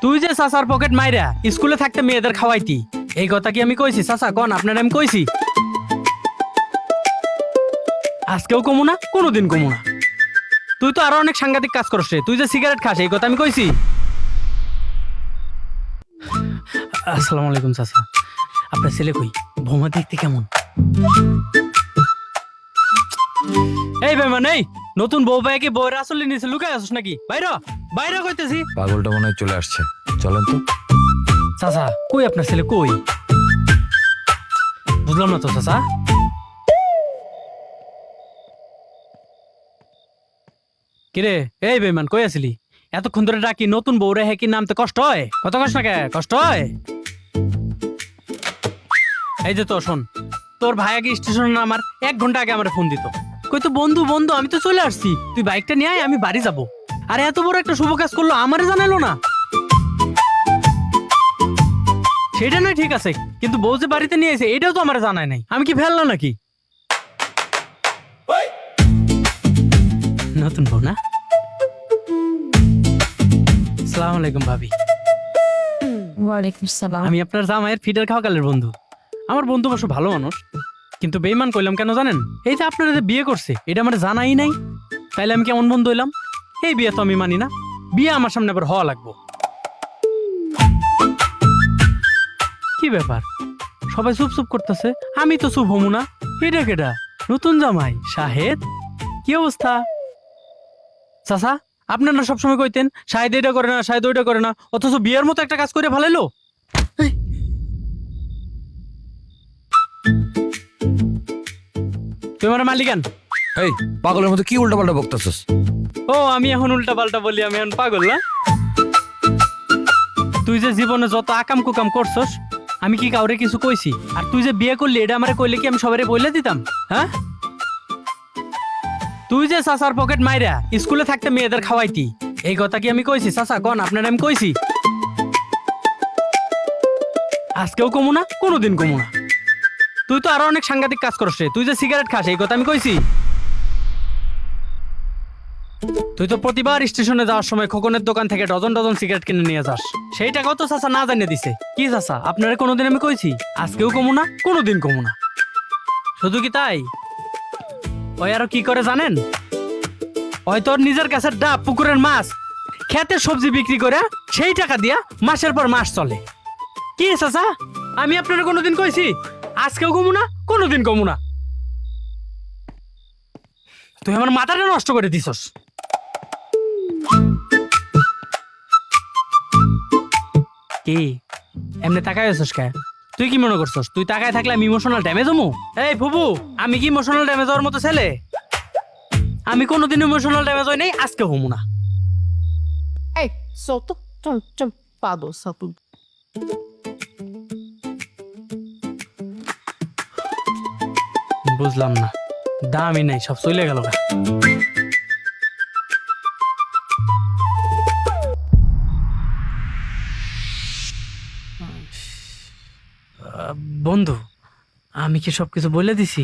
তুই যে চাচার পকেট মাইরা স্কুলে থাকতে মেয়েদের খাওয়াইতি, এই কথা কি আমি কইছি? চাচা কোন আপনার আমি কইছি? আজকেও কমু না, কোনোদিন কমু না। তুই তো আরো অনেক সাংঘাতিক কাজ করছ রে। তুই যে সিগারেট খাস, এই কথা আমি কইছি? আসসালামু আলাইকুম চাচা, আপনার ছেলে কই? বৌমা দেখতে কেমন? এই বেমান, এই নতুন বউ পায় কি বউয়ের আসলে নিচে লুকায় আসছ নাকি? বাইরে বাইরে কইতেছি। পাগলটা মনে হয় চলে আসছে, চলেন তো। চাচা কই আপনার ছেলে কই? বুঝলাম না তো চাচা। কিরে এই বেমান, কই আসিলি? এতক্ষণ ধরে ডাকি, নতুন বউ রে কি নামতে কষ্ট হয়? কত কষ্ট না কে কষ্ট হয়? এই যে তো শোন, তোর ভাই আগে স্টেশনে আমার 1 ঘন্টা আগে আমার ফোন দিত, কই তো বন্ধু বন্ধু আমি তো চলে আসছি, তুই বাইকটা নিয়ে আয়, আমি বাড়ি যাব। আরে এত বড় একটা শুভ কাজ করলো, আমারে জানাইলো না। সেটা নয় ঠিক আছে, কিন্তু বউ যে বাড়িতে নিয়ে এসে এটাও তো আমার জানায় নাই। আমি কি ফেললাম নাকি? নতুন বউ না? আসসালামু আলাইকুম ভাবি। ওয়ালাইকুম সালাম। আমি আপনার জামাইয়ের ফিডার খাওয়া কালের বন্ধু। আমার বন্ধু অবশ্য ভালো মানুষ, কিন্তু বেইমান কইলাম কেন জানেন? এই যে আপনারা যে বিয়ে করছে এটা আমার জানাই নাই, তাইলে আমি কেমন বন্ধু হইলাম? এই বিয়ে তো আমি মানি না, বিয়ে আমার সামনে আবার হওয়া লাগবো। কি ব্যাপার, সবাই চুপ চুপ করতেছে, আমি তো চুপ হমু না? এটা কেডা? নতুন জামাই শাহেদ? কি অবস্থা? চাচা আপনার না সবসময় কইতেন শাহেদ এটা করে না, শাহেদ ওইটা করে না, অথচ বিয়ের মতো একটা কাজ করে ফেলাইলো। তুই আমার মালিকান? এই পাগলের মতো কি উল্টা পাল্টা বকতেছস? ও আমি এখন উল্টা পাল্টা বলি, আমি এখন পাগল না? তুই যে জীবনে যত আকাম কুকাম করছস, আমি কি কাউরে কিছু কইছি? আর তুই যে বিয়ে করলি এটা আমারে কইলে কি আমি সবারে বইলে দিতাম? হ্যাঁ, তুই যে চাচার পকেট মাইরা স্কুলে থাকতে মেয়েদের খাওয়াইতি, এই কথা কি আমি কইছি? চাচা কোন আপনার আমি কইছি? আজকেও কমু না, কোনোদিন কমু না। তুই তো আরো অনেক সাংঘাতিক কাজ করছ রে। তুই যে সিগারেট খাস, এই কথা আমি কইছি? তুই তো প্রতিবার স্টেশনে যাওয়ার সময় খোকনের দোকান থেকে ডজন ডজন সিগারেট কিনে নিয়ে যাস, সেই টাকাও তো চাচা না জানিয়ে দিছে। কি চাচা আপনারা কোনোদিন আমি কইছি আজকেও কমু না, কোনোদিন কমু না? শুধু কি তাই, ওই আরো কি করে জানেন? ওই তোর নিজের কাছে ডাব, পুকুরের মাছ, খেতের সবজি বিক্রি করে সেই টাকা দিয়া মাসের পর মাস চলে। কি চাচা আমি আপনারা কোনোদিন কইছি আজকেও কমু না, কোনোদিন কমু না? তুই আমার মাথাটা নষ্ট করে দিছস। কি এমনি তাকায় আছিস কে? তুই কি মনে করছস তুই তাকায় থাকলে আমি ইমোশনাল ড্যামেজ হমু? এই ফুবু, আমি কি ইমোশনাল ড্যামেজ হওয়ার মতো ছেলে? আমি কোনোদিন ইমোশনাল ড্যামেজ হই নাই, আজকে হমু না। এই solta, pago, salto. বুঝলাম না, দামই নাই, সব চলে গেল গা। বন্ধু, আমি কি সবকিছু বলে দিছি?